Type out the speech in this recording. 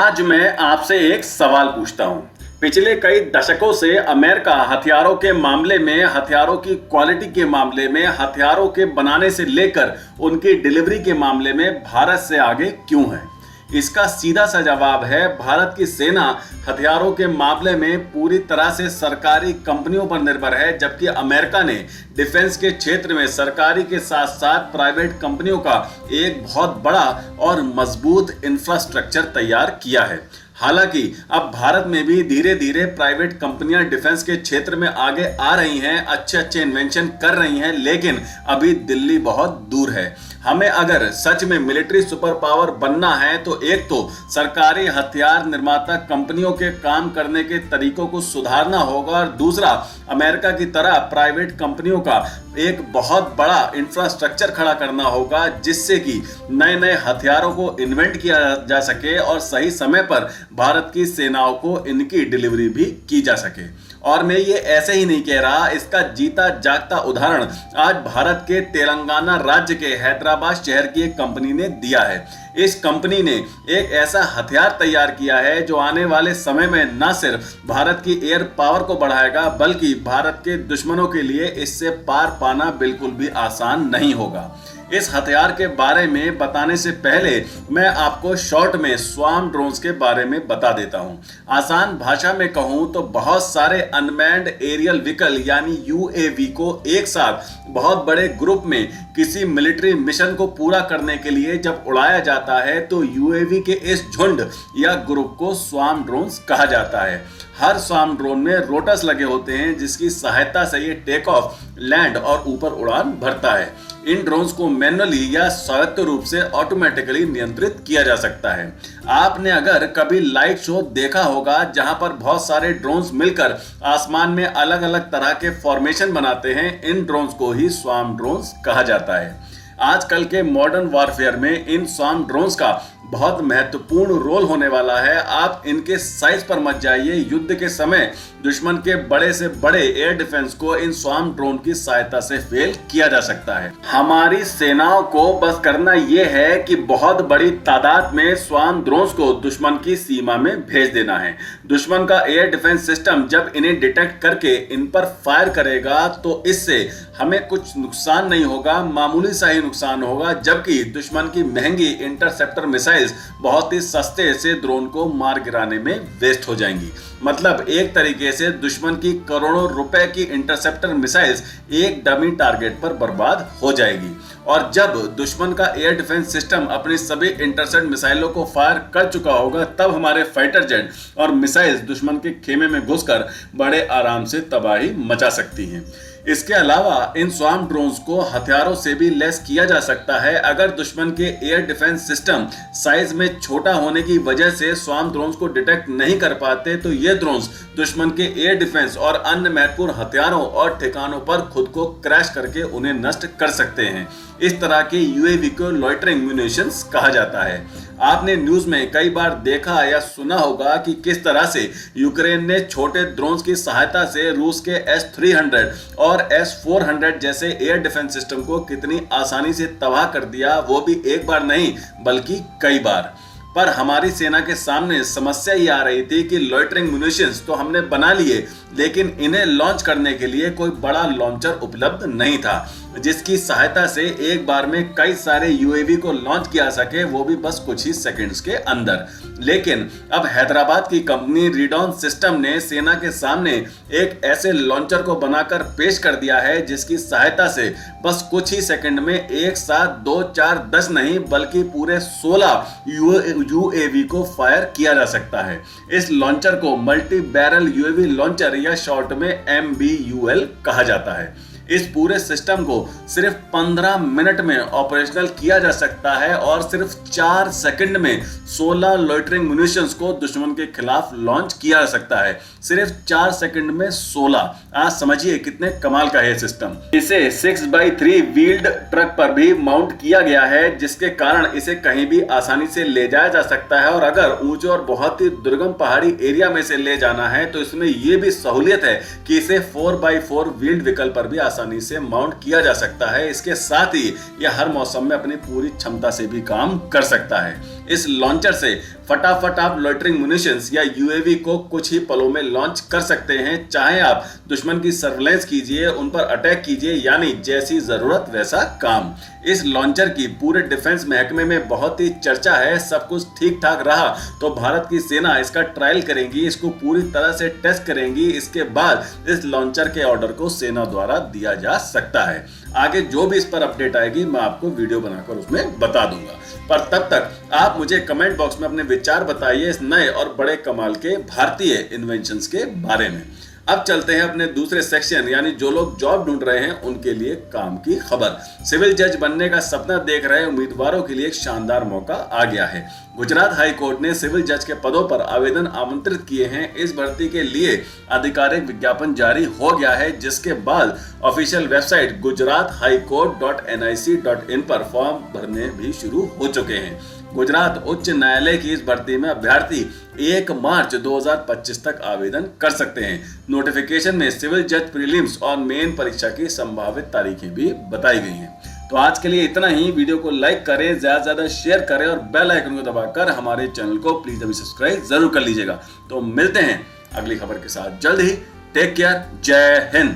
आज मैं आपसे एक सवाल पूछता हूं। पिछले कई दशकों से अमेरिका हथियारों के मामले में, हथियारों की क्वालिटी के मामले में, हथियारों के बनाने से लेकर उनकी डिलीवरी के मामले में भारत से आगे क्यों है? इसका सीधा सा जवाब है, भारत की सेना हथियारों के मामले में पूरी तरह से सरकारी कंपनियों पर निर्भर है, जबकि अमेरिका ने डिफेंस के क्षेत्र में सरकारी के साथ साथ प्राइवेट कंपनियों का एक बहुत बड़ा और मजबूत इंफ्रास्ट्रक्चर तैयार किया है। हालांकि अब भारत में भी धीरे धीरे प्राइवेट कंपनियां डिफेंस के क्षेत्र में आगे आ रही हैं, अच्छे अच्छे इन्वेंशन कर रही हैं, लेकिन अभी दिल्ली बहुत दूर है। हमें अगर सच में मिलिट्री सुपर पावर बनना है तो एक तो सरकारी हथियार निर्माता कंपनियों के काम करने के तरीकों को सुधारना होगा, और दूसरा अमेरिका की तरह प्राइवेट कंपनियों का एक बहुत बड़ा इंफ्रास्ट्रक्चर खड़ा करना होगा, जिससे कि नए नए हथियारों को इन्वेंट किया जा सके और सही समय पर भारत की सेनाओं को इनकी डिलीवरी भी की जा सके। और मैं ये ऐसे ही नहीं कह रहा, इसका जीता जागता उदाहरण आज भारत के तेलंगाना राज्य के हैदराबाद शहर की एक कंपनी ने दिया है। इस कंपनी ने एक ऐसा हथियार तैयार किया है जो आने वाले समय में न सिर्फ भारत की एयर पावर को बढ़ाएगा, बल्कि भारत के दुश्मनों के लिए इससे पार पाना बिल्कुल भी आसान नहीं होगा। इस हथियार के बारे में बताने से पहले मैं आपको शॉर्ट में स्वार्म ड्रोन्स के बारे में बता देता हूं। आसान भाषा में कहूं तो बहुत सारे अनमैन्ड एरियल व्हीकल यानी यूएवी को एक साथ बहुत बड़े ग्रुप में किसी मिलिट्री मिशन को पूरा करने के लिए जब उड़ाया जाता है तो यूएवी के इस झुंड या ग्रुप को स्वार्म ड्रोन्स कहा जाता है। हर स्वार्म ड्रोन में रोटर्स लगे होते हैं, जिसकी सहायता से ये टेक ऑफ, लैंड और ऊपर उड़ान भरता है। इन ड्रोन्स को मैनुअली या स्वायत्त रूप से ऑटोमेटिकली नियंत्रित किया जा सकता है। आपने अगर कभी लाइट शो देखा होगा जहां पर बहुत सारे ड्रोन्स मिलकर आसमान में अलग अलग तरह के फॉर्मेशन बनाते हैं, इन ड्रोन्स को ही स्वार्म ड्रोन्स कहा जाता है। आजकल के मॉडर्न वॉरफेयर में इन स्वार्म ड्रोन्स का बहुत महत्वपूर्ण रोल होने वाला है। आप इनके साइज पर मत जाइए। युद्ध के समय दुश्मन के बड़े से बड़े एयर डिफेंस को इन स्वार्म ड्रोन की सहायता से फेल किया जा सकता है। हमारी सेनाओं को बस करना यह है कि बहुत बड़ी तादाद में स्वार्म ड्रोन्स को दुश्मन की सीमा में भेज देना है। दुश्मन का एयर डिफेंस सिस्टम जब इन्हें डिटेक्ट करके इन पर फायर करेगा तो इससे हमें कुछ नुकसान नहीं होगा, मामूली सा ही नुकसान होगा, जबकि दुश्मन की महंगी इंटरसेप्टर मिसाइल बहुत ही सस्ते से ड्रोन को मार गिराने में वेस्ट हो जाएंगी। मतलब एक तरीके से दुश्मन की करोड़ों रुपए की इंटरसेप्टर मिसाइल्स एक डमी टारगेट पर बर्बाद हो जाएगी। और जब दुश्मन का एयर डिफेंस सिस्टम अपनी सभी इंटरसेप्ट मिसाइलों को फायर कर चुका होगा, तब हमारे फाइटर जेट और मिसाइल्स दुश्मन के खेमे में घुसकर बड़े आराम से तबाही मचा सकती हैं। इसके अलावा इन स्वार्म ड्रोन्स को हथियारों से भी लैस किया जा सकता है। अगर दुश्मन के एयर डिफेंस सिस्टम साइज में छोटा होने की वजह से स्वार्म ड्रोन्स को डिटेक्ट नहीं कर पाते तो ये ड्रोन्स दुश्मन के एयर डिफेंस और अन्य महत्वपूर्ण हथियारों और ठिकानों पर खुद को क्रैश करके उन्हें नष्ट कर सकते हैं। इस तरह के यूएवी को लॉइटरिंग म्यूनिशंस कहा जाता है। आपने न्यूज में कई बार देखा या सुना होगा कि किस तरह से यूक्रेन ने छोटे ड्रोन्स की सहायता से रूस के S-300 और S-400 जैसे एयर डिफेंस सिस्टम को कितनी आसानी से तबाह कर दिया, वो भी एक बार नहीं बल्कि कई बार। पर हमारी सेना के सामने समस्या ये आ रही थी कि लॉइटरिंग म्यूनिशंस तो हमने बना लिए, लेकिन इन्हें लॉन्च करने के लिए कोई बड़ा लॉन्चर उपलब्ध नहीं था जिसकी सहायता से एक बार में कई सारे यूएवी को लॉन्च किया सके, वो भी बस कुछ ही सेकंड्स के अंदर। लेकिन अब हैदराबाद की कंपनी रिडॉन सिस्टम ने सेना के सामने एक ऐसे लॉन्चर को बनाकर पेश कर दिया है जिसकी सहायता से बस कुछ ही सेकंड में एक साथ 2, 4, 10 नहीं बल्कि पूरे 16 यूएवी को फायर किया जा सकता है। इस लॉन्चर को मल्टी बैरल यूएवी लॉन्चर या शॉर्ट में MBUL कहा जाता है। इस पूरे सिस्टम को सिर्फ 15 मिनट में ऑपरेशनल किया जा सकता है और सिर्फ 4 सेकंड में 16 लॉइटरिंग म्यूनिशंस को दुश्मन के खिलाफ लॉन्च किया जा सकता है। सिर्फ 4 सेकंड में 16। आज समझिए कितने कमाल का है सिस्टम। इसे 6x3 व्हील्ड ट्रक पर भी माउंट किया गया है, जिसके कारण इसे कहीं भी आसानी से ले जाया जा सकता है। और अगर ऊंचे और बहुत ही दुर्गम पहाड़ी एरिया में से ले जाना है तो इसमें यह भी सहूलियत है कि इसे 4x4 व्हील्ड व्हीकल पर भी आसानी से माउंट किया जा सकता है। इसके साथ ही यह हर मौसम में अपनी पूरी क्षमता से भी काम कर सकता है। इस लॉन्चर से फटाफट आप लॉइटरिंग मुनिशंस या यूएवी को कुछ ही पलों में लॉन्च कर सकते हैं। चाहे आप दुश्मन की सर्विलेंस कीजिए, उन पर अटैक कीजिए, यानी जैसी जरूरत वैसा काम। इस लॉन्चर की पूरे डिफेंस महकमे में बहुत ही चर्चा है। सब कुछ ठीक ठाक रहा तो भारत की सेना इसका ट्रायल करेगी, इसको पूरी तरह से टेस्ट करेंगी। इसके बाद इस लॉन्चर के ऑर्डर को सेना द्वारा दिया जा सकता है। आगे जो भी इस पर अपडेट आएगी मैं आपको वीडियो बनाकर उसमें बता दूंगा। पर तब तक आप मुझे कमेंट बॉक्स में अपने विचार बताइए इस नए और बड़े कमाल के भारतीय इन्वेंशंस के बारे में। अब चलते हैं अपने दूसरे सेक्शन, यानी जो लोग जॉब ढूंढ रहे हैं उनके लिए काम की खबर। सिविल जज बनने का सपना देख रहे उम्मीदवारों के लिए एक शानदार मौका आ गया है। गुजरात हाई कोर्ट ने सिविल जज के पदों पर आवेदन आमंत्रित किए हैं। इस भर्ती के लिए आधिकारिक विज्ञापन जारी हो गया है, जिसके बाद ऑफिशियल वेबसाइट gujrathighcourt.nic.in पर फॉर्म भरने भी शुरू हो चुके हैं। गुजरात उच्च न्यायालय की इस भर्ती में अभ्यर्थी 1 मार्च 2025 तक आवेदन कर सकते हैं। नोटिफिकेशन में सिविल जज प्रीलिम्स और मेन परीक्षा की संभावित तारीखें भी बताई गई हैं। तो आज के लिए इतना ही। वीडियो को लाइक करें, ज्यादा से ज्यादा शेयर करें और बेल आइकन को दबाकर हमारे चैनल को प्लीज अभी सब्सक्राइब जरूर कर लीजिएगा। तो मिलते हैं अगली खबर के साथ जल्द ही। टेक केयर, जय हिंद।